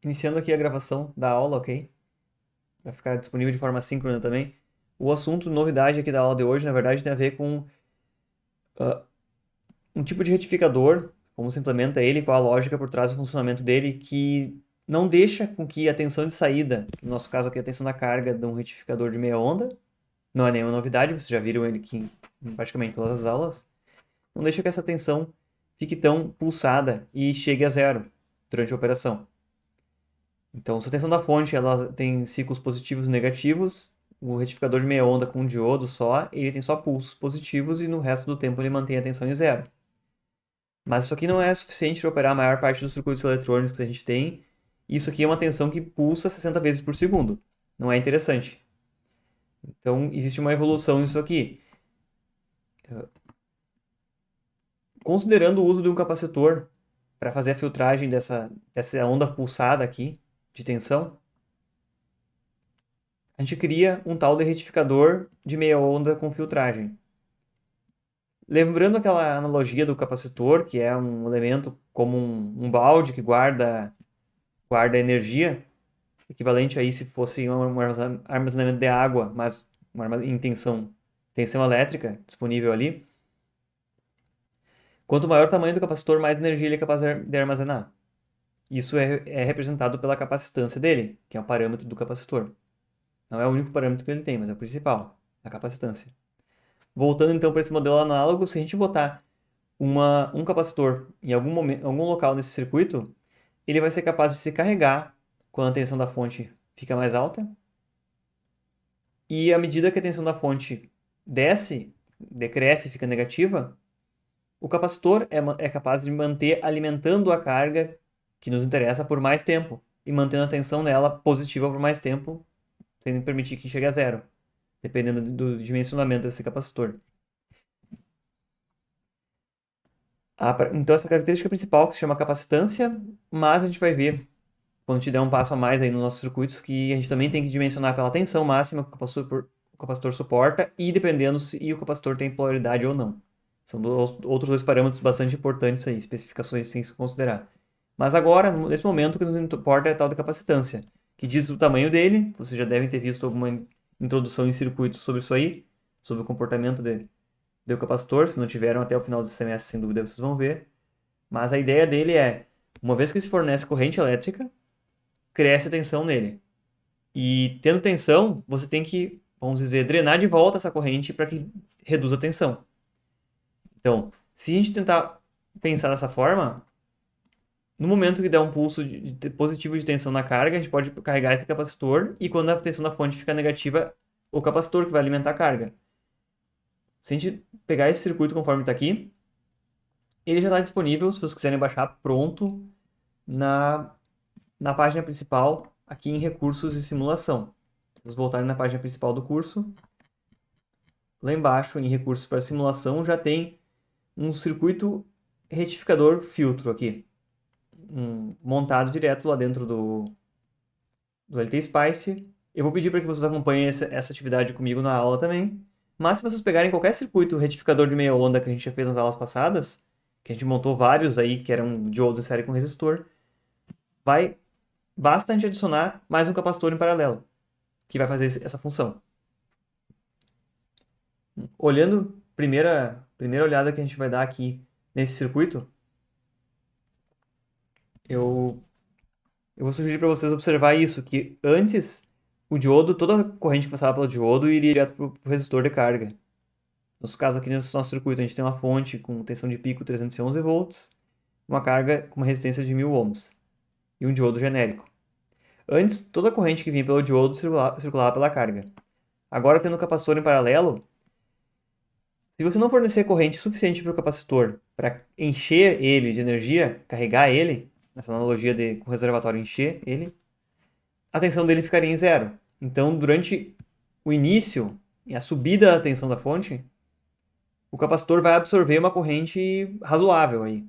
Iniciando aqui a gravação da aula, ok? Vai ficar disponível de forma síncrona também. O assunto, novidade aqui da aula de hoje, na verdade, tem a ver com um tipo de retificador, como se implementa ele, qual a lógica por trás do funcionamento dele, que não deixa com que a tensão de saída, no nosso caso aqui a tensão da carga de um retificador de meia onda, não é nenhuma novidade, vocês já viram ele aqui em praticamente todas as aulas, não deixa que essa tensão fique tão pulsada e chegue a zero durante a operação. Então, se a tensão da fonte ela tem ciclos positivos e negativos, o retificador de meia onda com um diodo só, ele tem só pulsos positivos e no resto do tempo ele mantém a tensão em zero. Mas isso aqui não é suficiente para operar a maior parte dos circuitos eletrônicos que a gente tem. Isso aqui é uma tensão que pulsa 60 vezes por segundo. Não é interessante. Então, existe uma evolução nisso aqui. Considerando o uso de um capacitor para fazer a filtragem dessa onda pulsada aqui, de tensão, a gente cria um tal de retificador de meia onda com filtragem. Lembrando aquela analogia do capacitor, que é um elemento como um balde que guarda energia, equivalente aí se fosse um armazenamento de água, mas em tensão elétrica disponível ali. Quanto maior o tamanho do capacitor, mais energia ele é capaz de armazenar. Isso é representado pela capacitância dele, que é o parâmetro do capacitor. Não é o único parâmetro que ele tem, mas é o principal, a capacitância. Voltando então para esse modelo análogo, se a gente botar um capacitor em algum local nesse circuito, ele vai ser capaz de se carregar quando a tensão da fonte fica mais alta. E à medida que a tensão da fonte decresce, fica negativa, o capacitor é capaz de manter alimentando a carga que nos interessa por mais tempo e mantendo a tensão nela positiva por mais tempo, sem permitir que chegue a zero, dependendo do dimensionamento desse capacitor. Então, essa característica principal que se chama capacitância, mas a gente vai ver, quando te der um passo a mais aí nos nossos circuitos, que a gente também tem que dimensionar pela tensão máxima que o capacitor suporta e dependendo se o capacitor tem polaridade ou não. São outros dois parâmetros bastante importantes aí, especificações sem se considerar. Mas agora, nesse momento, o que nos importa é a tal da capacitância, que diz o tamanho dele, vocês já devem ter visto alguma introdução em circuitos sobre isso aí, sobre o comportamento do capacitor, se não tiveram até o final do semestre, sem dúvida vocês vão ver. Mas a ideia dele é, uma vez que se fornece corrente elétrica, cresce a tensão nele. E tendo tensão, você tem que, vamos dizer, drenar de volta essa corrente para que reduza a tensão. Então, se a gente tentar pensar dessa forma, no momento que der um pulso positivo de tensão na carga, a gente pode carregar esse capacitor e quando a tensão da fonte fica negativa, o capacitor que vai alimentar a carga. Se a gente pegar esse circuito conforme está aqui, ele já está disponível, se vocês quiserem baixar, pronto, na página principal, aqui em recursos e simulação. Se vocês voltarem na página principal do curso, lá embaixo, em recursos para simulação, já tem um circuito retificador filtro aqui, montado direto lá dentro do LT Spice. Eu vou pedir para que vocês acompanhem essa atividade comigo na aula também. Mas se vocês pegarem qualquer circuito retificador de meia onda que a gente já fez nas aulas passadas, que a gente montou vários aí, que eram diodo em série com resistor, basta a gente adicionar mais um capacitor em paralelo, que vai fazer essa função. Olhando, primeira olhada que a gente vai dar aqui nesse circuito, eu vou sugerir para vocês observar isso, que antes o diodo, toda a corrente que passava pelo diodo iria direto para o resistor de carga. No nosso caso aqui nesse nosso circuito, a gente tem uma fonte com tensão de pico 311 volts, uma carga com uma resistência de 1000 ohms e um diodo genérico. Antes, toda a corrente que vinha pelo diodo circulava pela carga. Agora, tendo o capacitor em paralelo, se você não fornecer corrente suficiente para o capacitor para encher ele de energia, carregar ele, nessa analogia com o reservatório encher ele, a tensão dele ficaria em zero. Então, durante o início e a subida da tensão da fonte, o capacitor vai absorver uma corrente razoável aí.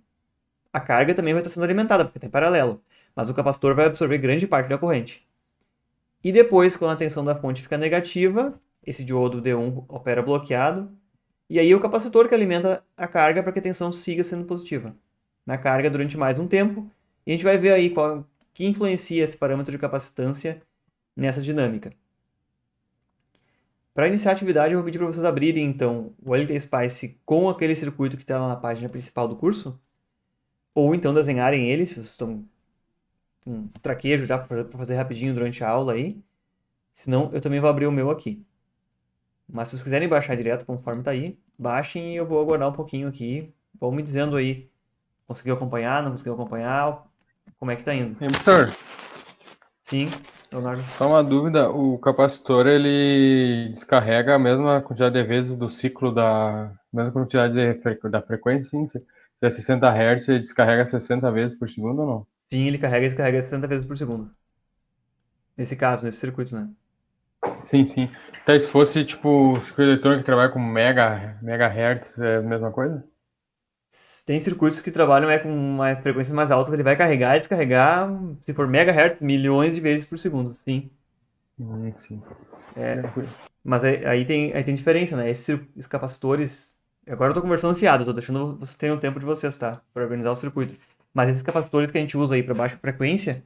A carga também vai estar sendo alimentada, porque está em paralelo, mas o capacitor vai absorver grande parte da corrente. E depois, quando a tensão da fonte fica negativa, esse diodo D1 opera bloqueado, e aí é o capacitor que alimenta a carga para que a tensão siga sendo positiva na carga durante mais um tempo. E a gente vai ver aí que influencia esse parâmetro de capacitância nessa dinâmica. Para iniciar a atividade, eu vou pedir para vocês abrirem, então, o LT Spice com aquele circuito que está lá na página principal do curso, ou então desenharem ele, se vocês estão com um traquejo já para fazer rapidinho durante a aula aí. Senão, eu também vou abrir o meu aqui. Mas se vocês quiserem baixar direto conforme está aí, baixem e eu vou aguardar um pouquinho aqui. Vão me dizendo aí, conseguiu acompanhar, não conseguiu acompanhar, como é que tá indo. Professor, Sim, Leonardo. só uma dúvida, o capacitor ele descarrega a mesma quantidade de vezes do ciclo da mesma quantidade da frequência, sim? Se é 60 Hz, ele descarrega 60 vezes por segundo ou não? Sim, ele carrega e descarrega 60 vezes por segundo. Nesse caso, nesse circuito, né? Sim, sim. Então, se fosse tipo circuito eletrônico que trabalha com megahertz, é a mesma coisa? Tem circuitos que trabalham com uma frequência mais alta, ele vai carregar e descarregar, se for megahertz, milhões de vezes por segundo, sim. Sim. É, Tranquilo. mas aí tem diferença, né? Esses capacitores. Agora eu tô conversando fiado, eu tô deixando vocês terem o tempo de vocês, tá? Para organizar o circuito. Mas esses capacitores que a gente usa aí para baixa frequência,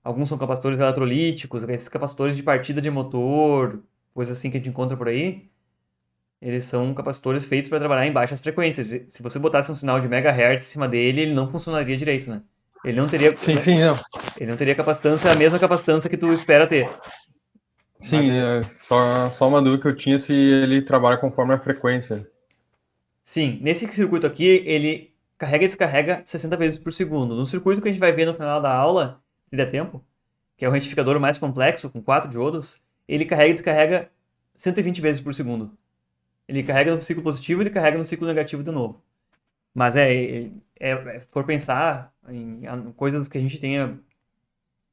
alguns são capacitores eletrolíticos, esses capacitores de partida de motor, coisa assim que a gente encontra por aí, eles são capacitores feitos para trabalhar em baixas frequências. Se você botasse um sinal de megahertz em cima dele, ele não funcionaria direito, né? Ele não teria, Sim, sim, não. ele não teria capacitância, a mesma capacitância que tu espera ter. Mas Sim, só uma dúvida que eu tinha se ele trabalha conforme a frequência. sim, nesse circuito aqui, ele carrega e descarrega 60 vezes por segundo. No circuito que a gente vai ver no final da aula, se der tempo, que é o retificador mais complexo, com 4 diodos, ele carrega e descarrega 120 vezes por segundo. Ele carrega no ciclo positivo e ele carrega no ciclo negativo de novo. Mas for pensar em coisas que a gente tenha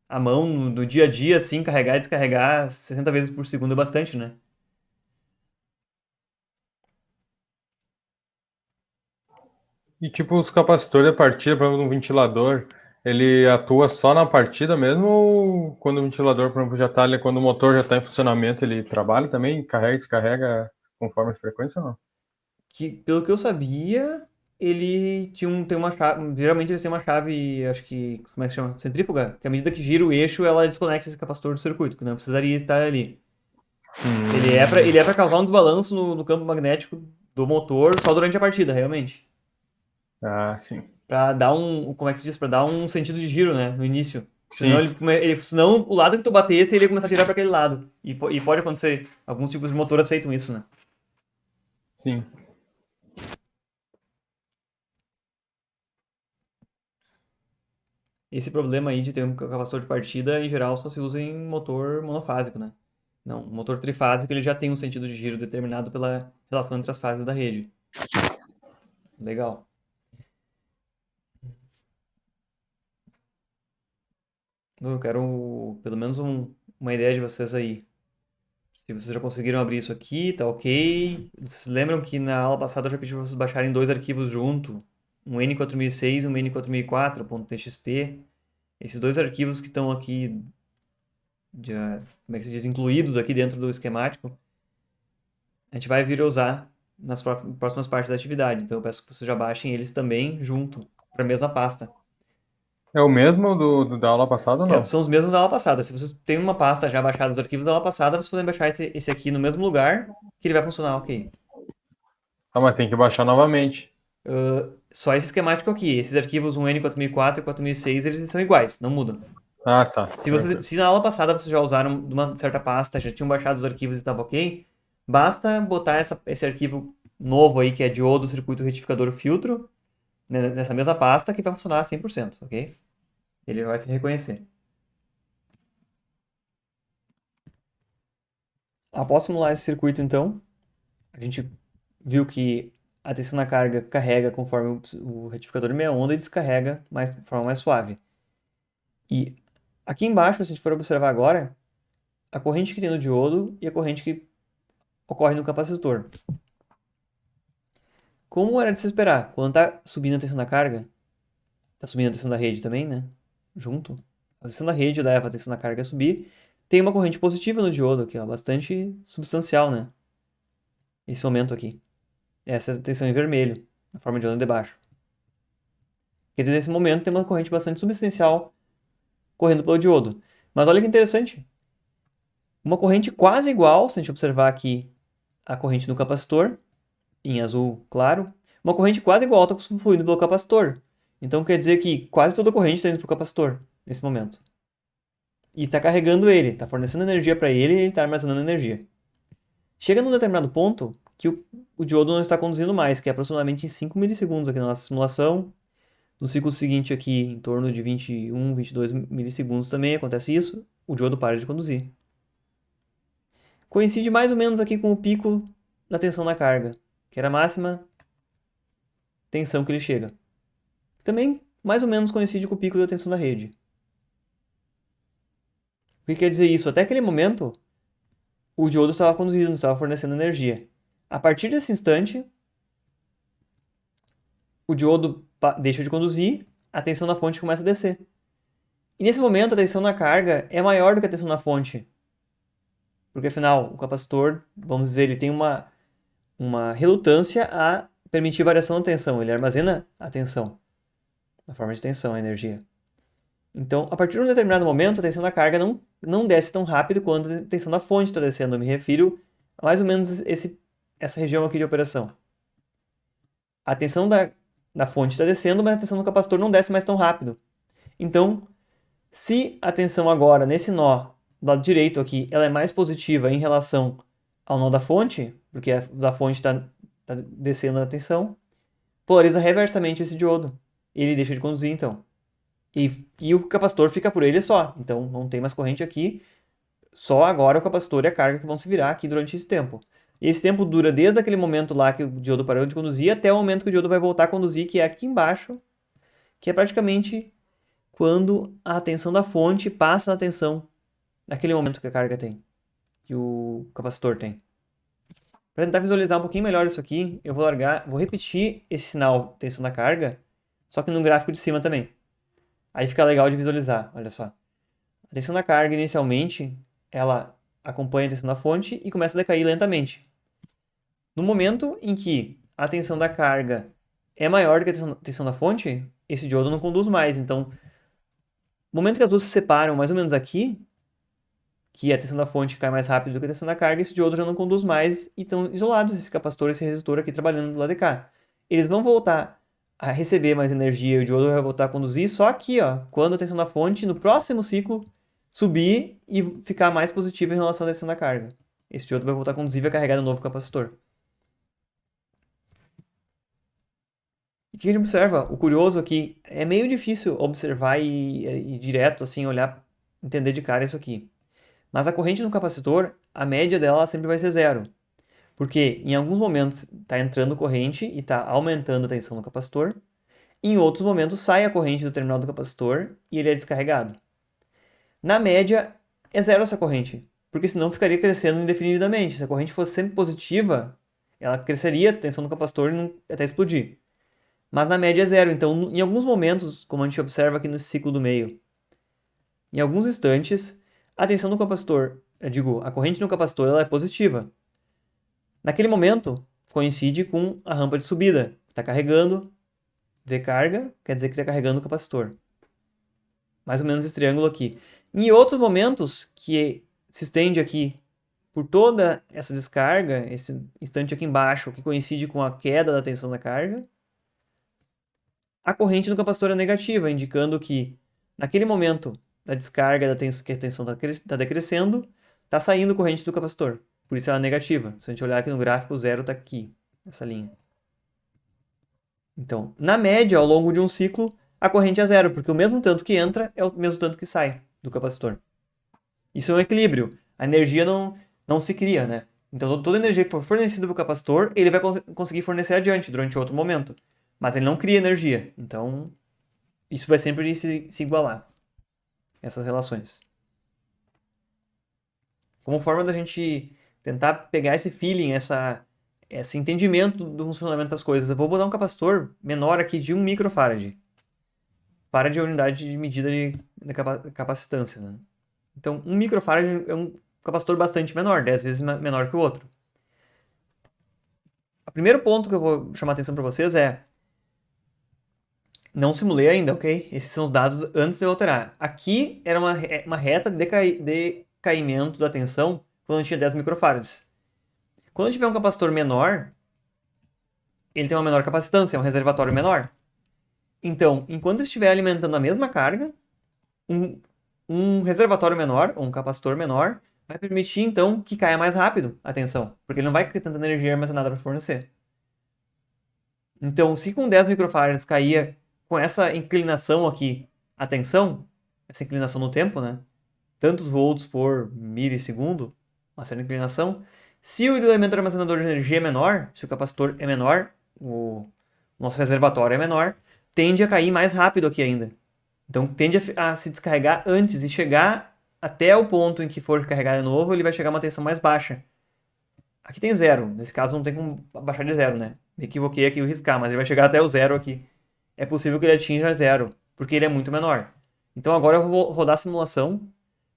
à mão no dia a dia, assim, carregar e descarregar 60 vezes por segundo é bastante, né? E tipo, os capacitores da partida, por exemplo, um ventilador, ele atua só na partida mesmo ou quando o ventilador, por exemplo, já tá ali, quando o motor já está em funcionamento, ele trabalha também, carrega e descarrega conforme a frequência ou não? Que, pelo que eu sabia, ele tem uma chave. Geralmente eles têm uma chave, acho que. Como é que se chama? Centrífuga. Que à medida que gira o eixo, ela desconecta esse capacitor do circuito, que não precisaria estar ali. Ele é pra causar um desbalanço no campo magnético do motor só durante a partida, realmente. Ah, sim. Pra dar um. Como é que se diz? Pra dar um sentido de giro, né? No início. Senão, Sim, senão o lado que tu batesse, ele ia começar a girar pra aquele lado. E pode acontecer. Alguns tipos de motor aceitam isso, né? sim. Esse problema aí de ter um capacitor de partida, em geral, só se usa em motor monofásico, né? Não, motor trifásico ele já tem um sentido de giro determinado pela relação entre as fases da rede. Legal. Eu quero pelo menos uma ideia de vocês aí. Se vocês já conseguiram abrir isso aqui, tá ok. Vocês lembram que na aula passada eu já pedi para vocês baixarem dois arquivos junto? Um N4006 e um N4004.txt. Esses dois arquivos que estão aqui, como é que se diz, incluídos aqui dentro do esquemático, a gente vai vir a usar nas próximas partes da atividade. Então eu peço que vocês já baixem eles também junto, para a mesma pasta. É o mesmo da aula passada ou não? São os mesmos da aula passada. Se vocês têm uma pasta já baixada dos arquivos da aula passada, vocês podem baixar esse aqui no mesmo lugar, que ele vai funcionar ok. Ah, mas tem que baixar novamente. Só esse esquemático aqui. Esses arquivos, um N4004 e 4006, eles são iguais, não mudam. Ah, tá. Se na aula passada vocês já usaram de uma certa pasta, já tinham baixado os arquivos e estava ok, basta botar esse arquivo novo aí, que é diodo, circuito retificador filtro, né, nessa mesma pasta, que vai funcionar 100%, ok? Ele vai se reconhecer. Após simular esse circuito, então, a gente viu que a tensão na carga carrega conforme o retificador de meia onda e descarrega de forma mais suave. E aqui embaixo, se a gente for observar agora, a corrente que tem no diodo e a corrente que ocorre no capacitor. Como era de se esperar, quando está subindo a tensão da carga, está subindo a tensão da rede também, né? Junto. A tensão da rede leva a tensão da carga a subir. Tem uma corrente positiva no diodo aqui, ó, bastante substancial, né? Esse momento aqui. Essa tensão em vermelho, na forma de onda de baixo. Porque nesse momento tem uma corrente bastante substancial correndo pelo diodo. Mas olha que interessante. Uma corrente quase igual, se a gente observar aqui a corrente do capacitor, em azul claro, uma corrente quase igual está fluindo pelo capacitor. Então quer dizer que quase toda a corrente está indo para o capacitor nesse momento. E está carregando ele, está fornecendo energia para ele e ele está armazenando energia. Chega num determinado ponto que o diodo não está conduzindo mais, que é aproximadamente em 5 milissegundos aqui na nossa simulação. No ciclo seguinte aqui, em torno de 21, 22 milissegundos também acontece isso, o diodo para de conduzir. Coincide mais ou menos aqui com o pico da tensão na carga, que era a máxima tensão que ele chega. Também mais ou menos coincide com o pico da tensão da rede. O que quer dizer isso? Até aquele momento, o diodo estava conduzindo, estava fornecendo energia. A partir desse instante, o diodo deixa de conduzir, a tensão na fonte começa a descer. E nesse momento, a tensão na carga é maior do que a tensão na fonte. Porque afinal, o capacitor, vamos dizer, ele tem uma relutância a permitir variação da tensão. Ele armazena a tensão, na forma de tensão, a energia. Então, a partir de um determinado momento, a tensão da carga não desce tão rápido quanto a tensão da fonte está descendo. Eu me refiro a mais ou menos essa região aqui de operação. A tensão da fonte está descendo, mas a tensão do capacitor não desce mais tão rápido. Então, se a tensão agora, nesse nó, do lado direito aqui, ela é mais positiva em relação ao nó da fonte, porque a da fonte está descendo a tensão, polariza reversamente esse diodo. Ele deixa de conduzir, então. E o capacitor fica por ele só. Então, não tem mais corrente aqui. Só agora o capacitor e a carga que vão se virar aqui durante esse tempo. E esse tempo dura desde aquele momento lá que o diodo parou de conduzir até o momento que o diodo vai voltar a conduzir, que é aqui embaixo, que é praticamente quando a tensão da fonte passa na tensão naquele momento que a carga tem, que o capacitor tem. Para tentar visualizar um pouquinho melhor isso aqui, eu vou repetir esse sinal tensão da carga, só que no gráfico de cima também. Aí fica legal de visualizar, olha só. A tensão da carga, inicialmente, ela acompanha a tensão da fonte e começa a decair lentamente. No momento em que a tensão da carga é maior do que a tensão da fonte, esse diodo não conduz mais. Então, no momento que as duas se separam, mais ou menos aqui, que a tensão da fonte cai mais rápido do que a tensão da carga, esse diodo já não conduz mais e estão isolados, esse capacitor e esse resistor aqui trabalhando do lado de cá. Eles vão voltar a receber mais energia e o diodo vai voltar a conduzir só aqui, ó, quando a tensão da fonte, no próximo ciclo, subir e ficar mais positiva em relação à tensão da carga. Esse diodo vai voltar a conduzir e vai carregar de novo o capacitor. E o que a gente observa? O curioso aqui, é meio difícil observar e direto, assim, olhar, entender de cara isso aqui. Mas a corrente no capacitor, a média dela sempre vai ser zero. Porque em alguns momentos está entrando corrente e está aumentando a tensão no capacitor. Em outros momentos sai a corrente do terminal do capacitor e ele é descarregado. Na média, é zero essa corrente, porque senão ficaria crescendo indefinidamente. Se a corrente fosse sempre positiva, ela cresceria a tensão do capacitor até explodir. Mas na média é zero, então em alguns momentos, como a gente observa aqui nesse ciclo do meio, em alguns instantes, a tensão do capacitor, a corrente no capacitor ela é positiva. Naquele momento, coincide com a rampa de subida. Está carregando, V carga, quer dizer que está carregando o capacitor. Mais ou menos esse triângulo aqui. Em outros momentos, que se estende aqui por toda essa descarga, esse instante aqui embaixo, que coincide com a queda da tensão da carga, a corrente no capacitor é negativa, indicando que naquele momento da descarga que a tensão está decrescendo, está saindo corrente do capacitor. Por isso ela é negativa. Se a gente olhar aqui no gráfico, o zero está aqui, nessa linha. Então, na média, ao longo de um ciclo, a corrente é zero, porque o mesmo tanto que entra é o mesmo tanto que sai do capacitor. Isso é um equilíbrio. A energia não se cria, né? Então, toda a energia que for fornecida para o capacitor, ele vai conseguir fornecer adiante, durante outro momento. Mas ele não cria energia. Então, isso vai sempre se igualar. Essas relações. Como forma da gente tentar pegar esse feeling, esse entendimento do funcionamento das coisas. Eu vou botar um capacitor menor aqui de 1 microfarad. Farad é a unidade de medida de capacitância, né? Então, 1 microfarad é um capacitor bastante menor, 10 vezes menor que o outro. O primeiro ponto que eu vou chamar a atenção para vocês é Não simulei ainda, ok? Esses são os dados antes de eu alterar. Aqui era uma reta de decaimento da tensão quando tinha 10 microfarads. Quando tiver um capacitor menor, ele tem uma menor capacitância, é um reservatório menor. Então, enquanto estiver alimentando a mesma carga, um reservatório menor, ou um capacitor menor, vai permitir, então, que caia mais rápido a tensão, porque ele não vai ter tanta energia armazenada para fornecer. Então, se com 10 microfarads caía com essa inclinação aqui a tensão, essa inclinação no tempo, né? Tantos volts por milissegundo, uma certa inclinação. Se o elemento armazenador de energia é menor, se o capacitor é menor, o nosso reservatório é menor, tende a cair mais rápido aqui ainda. Então tende a se descarregar antes e chegar até o ponto em que for carregar de novo, ele vai chegar a uma tensão mais baixa. Aqui tem zero, nesse caso não tem como baixar de zero, né? Me equivoquei aqui o riscar, mas ele vai chegar até o zero aqui. É possível que ele atinja zero, porque ele é muito menor. Então agora eu vou rodar a simulação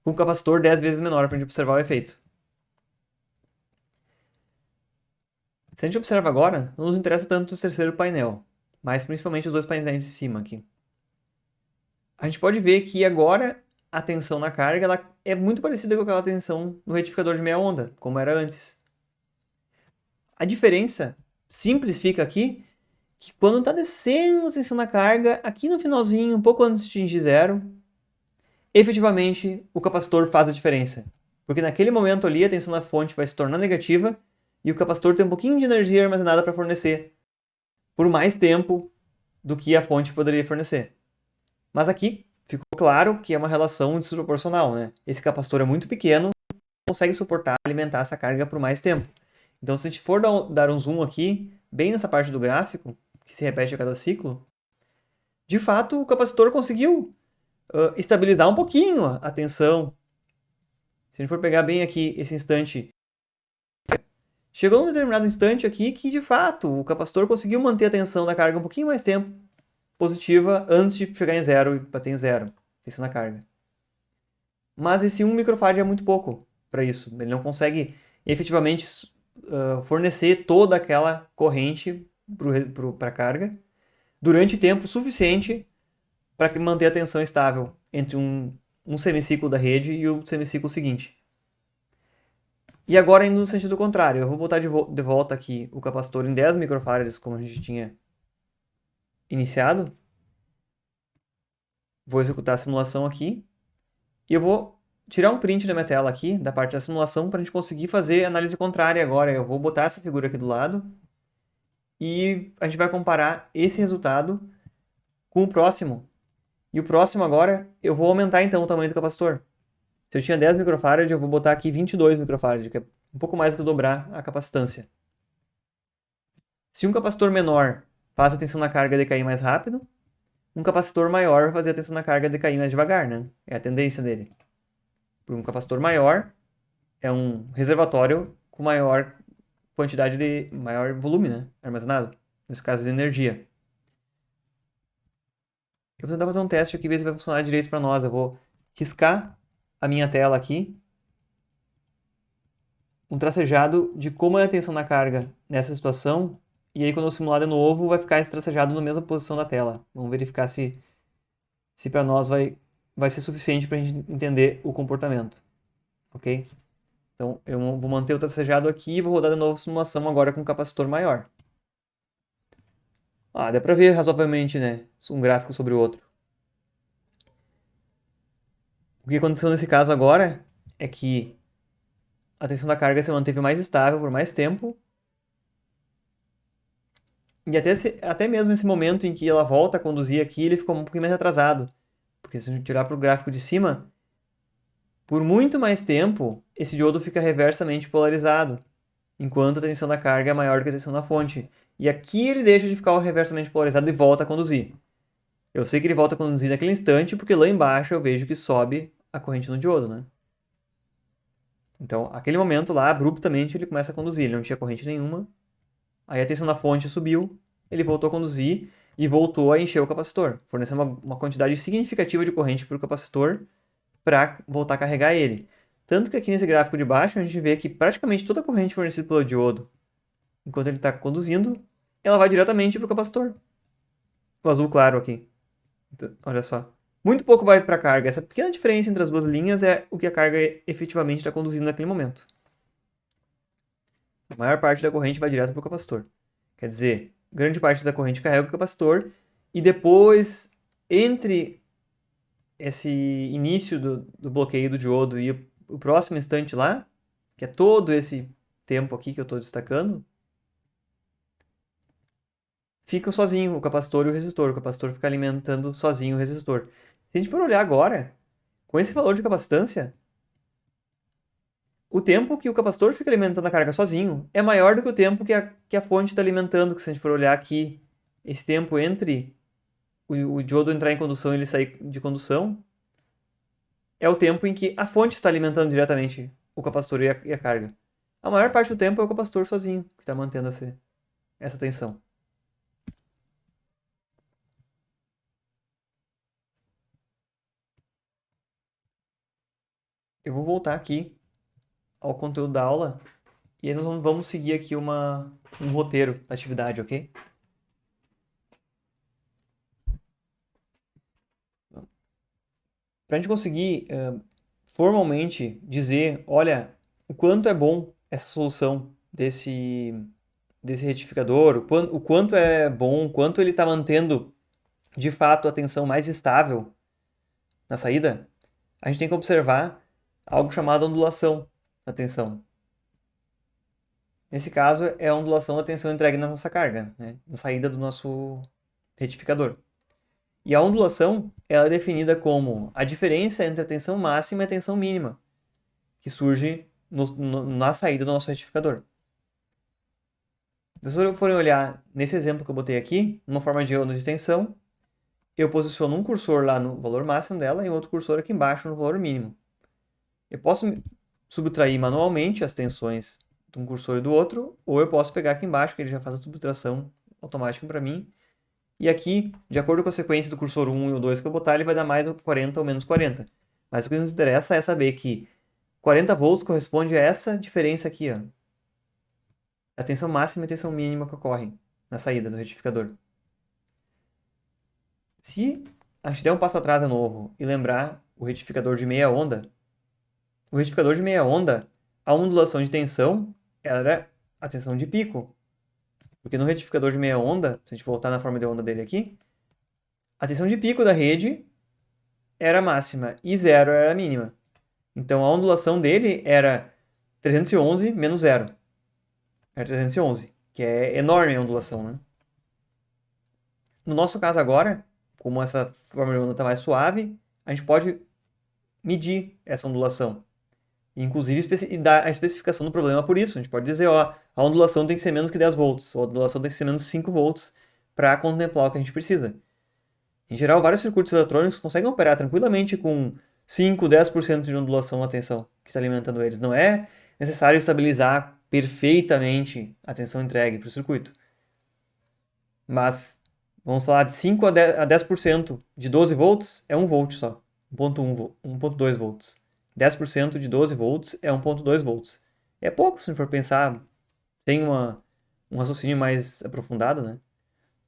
com o capacitor 10 vezes menor para a gente observar o efeito. Se a gente observa agora, não nos interessa tanto o terceiro painel, mas principalmente os dois painéis de cima aqui. A gente pode ver que agora a tensão na carga ela é muito parecida com aquela tensão no retificador de meia onda, como era antes. A diferença simples fica aqui que quando está descendo a tensão na carga, aqui no finalzinho, um pouco antes de atingir zero, efetivamente o capacitor faz a diferença. Porque naquele momento ali a tensão na fonte vai se tornar negativa e o capacitor tem um pouquinho de energia armazenada para fornecer por mais tempo do que a fonte poderia fornecer. Mas aqui ficou claro que é uma relação desproporcional, né? Esse capacitor é muito pequeno, não consegue suportar alimentar essa carga por mais tempo. Então, se a gente for dar um zoom aqui, bem nessa parte do gráfico, que se repete a cada ciclo, de fato o capacitor conseguiu estabilizar um pouquinho a tensão. Se a gente for pegar bem aqui esse instante, chegou um determinado instante aqui que, de fato, o capacitor conseguiu manter a tensão da carga um pouquinho mais tempo positiva antes de chegar em zero e bater em zero, tensão na carga. Mas esse 1 microfarad é muito pouco para isso. Ele não consegue efetivamente fornecer toda aquela corrente para a carga durante tempo suficiente para manter a tensão estável entre um semiciclo da rede e o semiciclo seguinte. E agora indo no sentido contrário, eu vou botar de volta aqui o capacitor em 10 microfarads, como a gente tinha iniciado. Vou executar a simulação aqui. E eu vou tirar um print da minha tela aqui, da parte da simulação, para a gente conseguir fazer análise contrária agora. Eu vou botar essa figura aqui do lado. E a gente vai comparar esse resultado com o próximo. E o próximo agora, eu vou aumentar então o tamanho do capacitor. Se eu tinha 10 microfarad, eu vou botar aqui 22 microfarad, que é um pouco mais do que dobrar a capacitância. Se um capacitor menor faz a tensão na carga decair mais rápido, um capacitor maior vai fazer a tensão na carga decair mais devagar, né? É a tendência dele. Por um capacitor maior, é um reservatório com maior quantidade maior volume, né? Armazenado. Nesse caso, de energia. Eu vou tentar fazer um teste aqui, ver se vai funcionar direito para nós. Eu vou riscar a minha tela aqui. Um tracejado de como é a tensão na carga nessa situação. E aí, quando eu simular de novo, vai ficar esse tracejado na mesma posição da tela. Vamos verificar se para nós vai ser suficiente para a gente entender o comportamento. Ok? Então, eu vou manter o tracejado aqui e vou rodar de novo a simulação agora com um capacitor maior. Dá para ver razoavelmente, né? Um gráfico sobre o outro. O que aconteceu nesse caso agora é que a tensão da carga se manteve mais estável por mais tempo. E até mesmo esse momento em que ela volta a conduzir aqui, ele ficou um pouquinho mais atrasado. Porque se a gente olhar para o gráfico de cima, por muito mais tempo, esse diodo fica reversamente polarizado, enquanto a tensão da carga é maior do que a tensão da fonte. E aqui ele deixa de ficar reversamente polarizado e volta a conduzir. Eu sei que ele volta a conduzir naquele instante, porque lá embaixo eu vejo que sobe a corrente no diodo, né? Então, aquele momento lá, abruptamente, ele começa a conduzir. Ele não tinha corrente nenhuma. Aí a tensão da fonte subiu, ele voltou a conduzir e voltou a encher o capacitor, fornecendo uma quantidade significativa de corrente para o capacitor para voltar a carregar ele. Tanto que aqui nesse gráfico de baixo a gente vê que praticamente toda a corrente fornecida pelo diodo, enquanto ele está conduzindo, ela vai diretamente para o capacitor. O azul claro aqui. Então, olha só. Muito pouco vai para a carga. Essa pequena diferença entre as duas linhas é o que a carga efetivamente está conduzindo naquele momento. A maior parte da corrente vai direto para o capacitor. Quer dizer, grande parte da corrente carrega o capacitor e depois, entre esse início do bloqueio do diodo e o próximo instante lá, que é todo esse tempo aqui que eu estou destacando, fica sozinho o capacitor e o resistor. O capacitor fica alimentando sozinho o resistor. Se a gente for olhar agora, com esse valor de capacitância, o tempo que o capacitor fica alimentando a carga sozinho é maior do que o tempo que a fonte está alimentando. Que se a gente for olhar aqui, esse tempo entre o diodo entrar em condução e ele sair de condução, é o tempo em que a fonte está alimentando diretamente o capacitor e a carga. A maior parte do tempo é o capacitor sozinho que está mantendo essa tensão. Eu vou voltar aqui ao conteúdo da aula e aí nós vamos seguir aqui um roteiro da atividade, ok? Para a gente conseguir formalmente dizer, olha, o quanto é bom essa solução desse retificador, o quanto é bom, o quanto ele está mantendo de fato a tensão mais estável na saída, a gente tem que observar algo chamado ondulação da tensão. Nesse caso, é a ondulação da tensão entregue na nossa carga, né, na saída do nosso retificador. E a ondulação ela é definida como a diferença entre a tensão máxima e a tensão mínima, que surge na saída do nosso retificador. Se vocês forem olhar nesse exemplo que eu botei aqui, numa forma de onda de tensão, eu posiciono um cursor lá no valor máximo dela e outro cursor aqui embaixo no valor mínimo. Eu posso subtrair manualmente as tensões de um cursor e do outro, ou eu posso pegar aqui embaixo, que ele já faz a subtração automática para mim. E aqui, de acordo com a sequência do cursor 1 e o 2 que eu botar, ele vai dar mais 40 ou menos 40. Mas o que nos interessa é saber que 40 volts corresponde a essa diferença aqui, ó. A tensão máxima e a tensão mínima que ocorrem na saída do retificador. Se a gente der um passo atrás de novo e lembrar o retificador de meia onda, o retificador de meia onda, a ondulação de tensão era a tensão de pico. Porque no retificador de meia onda, se a gente voltar na forma de onda dele aqui, a tensão de pico da rede era máxima e zero era mínima. Então a ondulação dele era 311 menos zero. Era 311, que é enorme a ondulação, né? No nosso caso agora, como essa forma de onda está mais suave, a gente pode medir essa ondulação. Inclusive, dar a especificação do problema por isso. A gente pode dizer, ó, a ondulação tem que ser menos que 10 volts, ou a ondulação tem que ser menos 5 volts para contemplar o que a gente precisa. Em geral, vários circuitos eletrônicos conseguem operar tranquilamente com 5, 10% de ondulação na tensão que está alimentando eles. Não é necessário estabilizar perfeitamente a tensão entregue para o circuito. Mas, vamos falar de 5 a 10% de 12 volts é 1 volt só. 1.2 volts. 10% de 12 volts é 1.2 volts. É pouco se for pensar, tem um raciocínio mais aprofundado, né?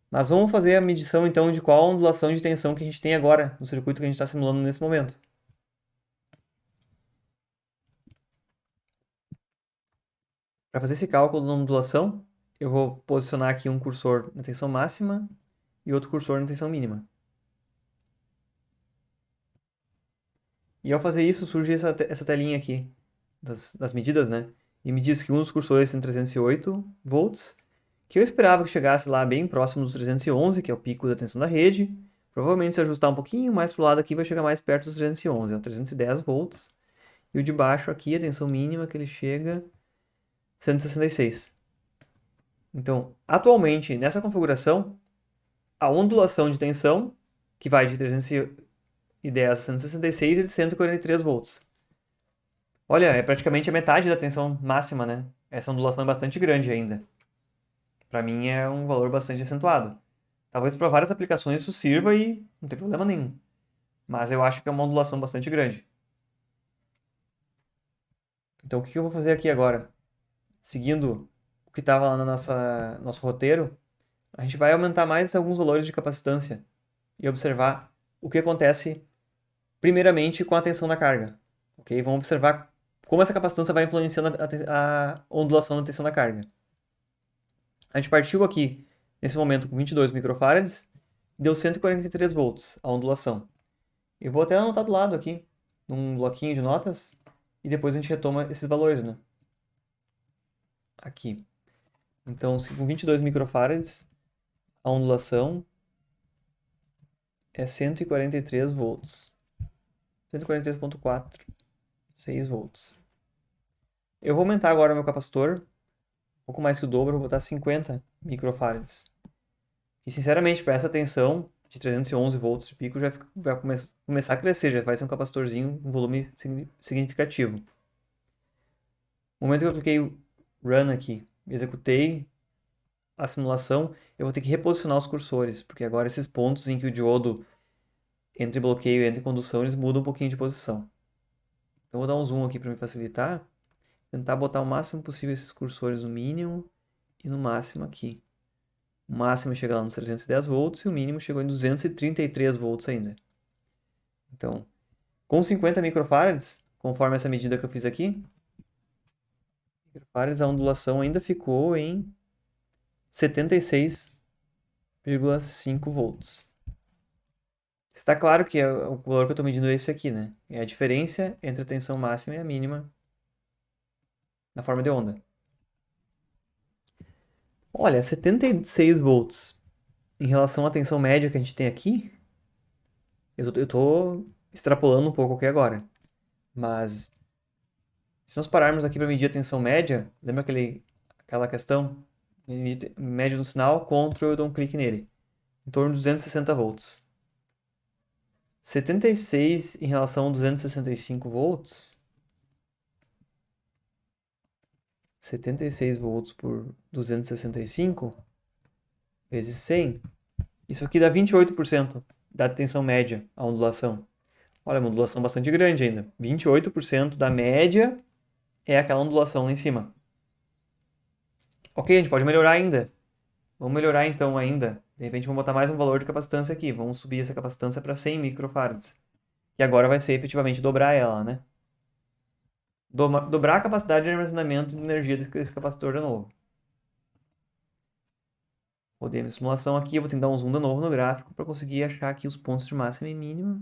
Mas vamos fazer a medição então de qual a ondulação de tensão que a gente tem agora no circuito que a gente está simulando nesse momento. Para fazer esse cálculo da ondulação, eu vou posicionar aqui um cursor na tensão máxima e outro cursor na tensão mínima. E ao fazer isso, surge essa telinha aqui das medidas, né? E me diz que um dos cursores tem 308 volts, que eu esperava que chegasse lá bem próximo dos 311, que é o pico da tensão da rede. Provavelmente se ajustar um pouquinho mais para o lado aqui, vai chegar mais perto dos 311, é o 310 volts. E o de baixo aqui, a tensão mínima, que ele chega 166. Então, atualmente, nessa configuração, a ondulação de tensão, que vai de 310 a 166, é de 143 volts. Olha, é praticamente a metade da tensão máxima, né? Essa ondulação é bastante grande ainda. Para mim é um valor bastante acentuado. Talvez para várias aplicações isso sirva e não tem problema nenhum. Mas eu acho que é uma ondulação bastante grande. Então o que eu vou fazer aqui agora? Seguindo o que estava lá no nosso roteiro, a gente vai aumentar mais alguns valores de capacitância e observar o que acontece primeiramente com a tensão da carga. Ok? Vamos observar como essa capacitância vai influenciando a ondulação da tensão da carga. A gente partiu aqui, nesse momento, com 22 microfarads, deu 143 volts a ondulação. Eu vou até anotar do lado aqui, num bloquinho de notas, e depois a gente retoma esses valores, né? Aqui. Então, com 22 microfarads, a ondulação é 143 volts. 143,4, 6 volts. Eu vou aumentar agora o meu capacitor, um pouco mais que o dobro, vou botar 50 microfarads. E, sinceramente, para essa tensão de 311 volts de pico, já vai começar a crescer, já vai ser um capacitorzinho, um volume significativo. No momento que eu cliquei Run aqui, executei a simulação, eu vou ter que reposicionar os cursores, porque agora esses pontos em que o diodo entre bloqueio e entre condução, eles mudam um pouquinho de posição. Então, vou dar um zoom aqui para me facilitar. Tentar botar o máximo possível esses cursores no mínimo e no máximo aqui. O máximo chega lá nos 310 volts e o mínimo chegou em 233 volts ainda. Então, com 50 microfarads, conforme essa medida que eu fiz aqui, microfarads, a ondulação ainda ficou em 76,5 volts. Está claro que o valor que eu estou medindo é esse aqui, né? É a diferença entre a tensão máxima e a mínima na forma de onda. Olha, 76 volts em relação à tensão média que a gente tem aqui, eu tô extrapolando um pouco aqui agora. Mas, se nós pararmos aqui para medir a tensão média, lembra aquela questão? Média do sinal, Ctrl, eu dou um clique nele. Em torno de 260 volts. 76 em relação a 265 volts. 76 volts por 265 vezes 100. Isso aqui dá 28% da tensão média, a ondulação. Olha, uma ondulação bastante grande ainda. 28% da média é aquela ondulação lá em cima. Ok, a gente pode melhorar ainda. Vamos melhorar então ainda. De repente vamos botar mais um valor de capacitância aqui. Vamos subir essa capacitância para 100 microfarads. E agora vai ser efetivamente dobrar ela, né? Dobrar a capacidade de armazenamento de energia desse capacitor de novo. Rodei minha simulação aqui. Eu vou tentar dar um zoom de novo no gráfico para conseguir achar aqui os pontos de máxima e mínima.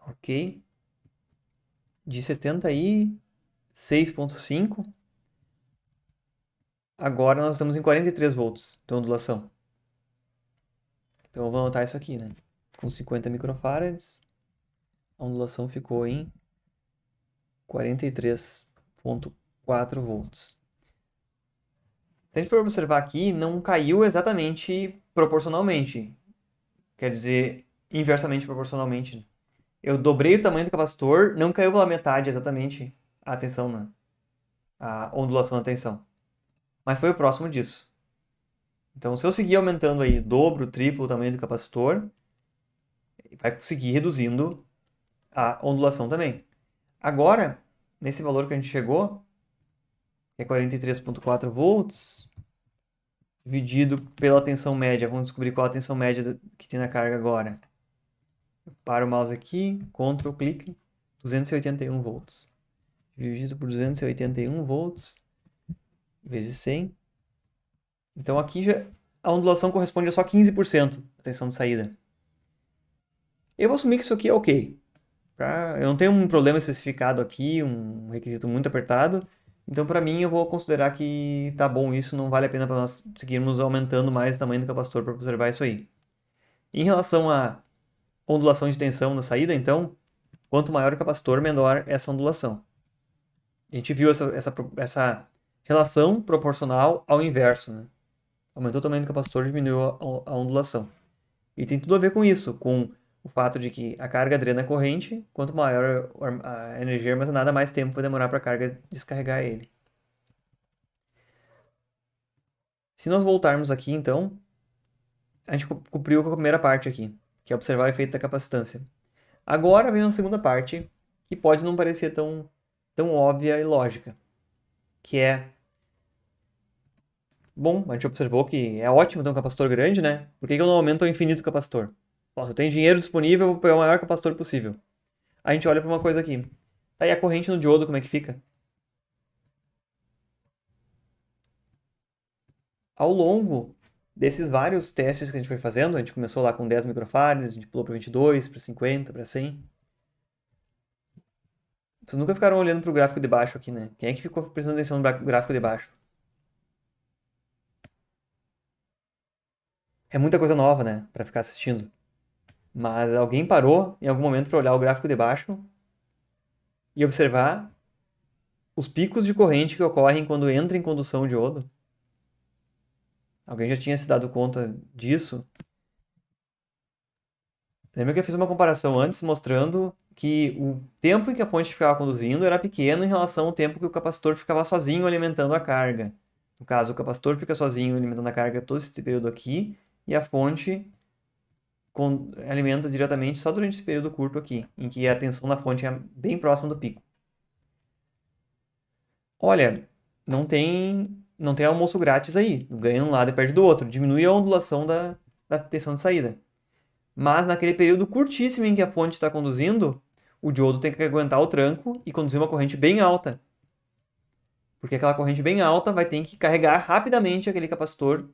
Ok. De 76,5. Agora nós estamos em 43 volts de ondulação. Então eu vou anotar isso aqui, né? Com 50 microfarads, a ondulação ficou em 43,4 volts. Se a gente for observar aqui, não caiu exatamente proporcionalmente. Quer dizer, inversamente proporcionalmente. Eu dobrei o tamanho do capacitor, não caiu pela metade exatamente a tensão, né? A ondulação da tensão. Mas foi o próximo disso. Então, se eu seguir aumentando aí dobro, triplo o tamanho do capacitor, vai conseguir reduzindo a ondulação também. Agora, nesse valor que a gente chegou, que é 43,4 volts, dividido pela tensão média. Vamos descobrir qual a tensão média que tem na carga agora. Eu paro o mouse aqui, Ctrl, clique, 281 volts. Dividido por 281 volts, vezes 100. Então aqui a ondulação corresponde a só 15% da tensão de saída. Eu vou assumir que isso aqui é ok. Eu não tenho um problema especificado aqui, um requisito muito apertado. Então, para mim, eu vou considerar que tá bom isso, não vale a pena para nós seguirmos aumentando mais o tamanho do capacitor para observar isso aí. Em relação à ondulação de tensão na saída, então, quanto maior o capacitor, menor essa ondulação. A gente viu essa relação proporcional ao inverso, né? Aumentou o tamanho do capacitor, diminuiu a ondulação. E tem tudo a ver com isso, com o fato de que a carga drena a corrente, quanto maior a energia armazenada, mais tempo vai demorar para a carga descarregar ele. Se nós voltarmos aqui, então, a gente cumpriu com a primeira parte aqui, que é observar o efeito da capacitância. Agora vem a segunda parte, que pode não parecer tão óbvia e lógica, que é Bom, a gente observou que é ótimo ter um capacitor grande, né? Por que que eu não aumento ao infinito o capacitor? Nossa, eu tenho dinheiro disponível, eu vou pegar o maior capacitor possível. A gente olha para uma coisa aqui. Tá aí a corrente no diodo, como é que fica? Ao longo desses vários testes que a gente foi fazendo, a gente começou lá com 10 microfarads, a gente pulou para 22, para 50, para 100. Vocês nunca ficaram olhando para o gráfico de baixo aqui, né? Quem é que ficou prestando atenção no gráfico de baixo? É muita coisa nova, né? Para ficar assistindo. Mas alguém parou em algum momento para olhar o gráfico de baixo e observar os picos de corrente que ocorrem quando entra em condução o diodo? Alguém já tinha se dado conta disso? Lembra que eu fiz uma comparação antes mostrando que o tempo em que a fonte ficava conduzindo era pequeno em relação ao tempo que o capacitor ficava sozinho alimentando a carga. No caso, o capacitor fica sozinho alimentando a carga todo esse período aqui e a fonte alimenta diretamente só durante esse período curto aqui, em que a tensão da fonte é bem próxima do pico. Olha, não tem almoço grátis aí. Ganha um lado e perde do outro. Diminui a ondulação da tensão de saída. Mas naquele período curtíssimo em que a fonte está conduzindo, o diodo tem que aguentar o tranco e conduzir uma corrente bem alta. Porque aquela corrente bem alta vai ter que carregar rapidamente aquele capacitor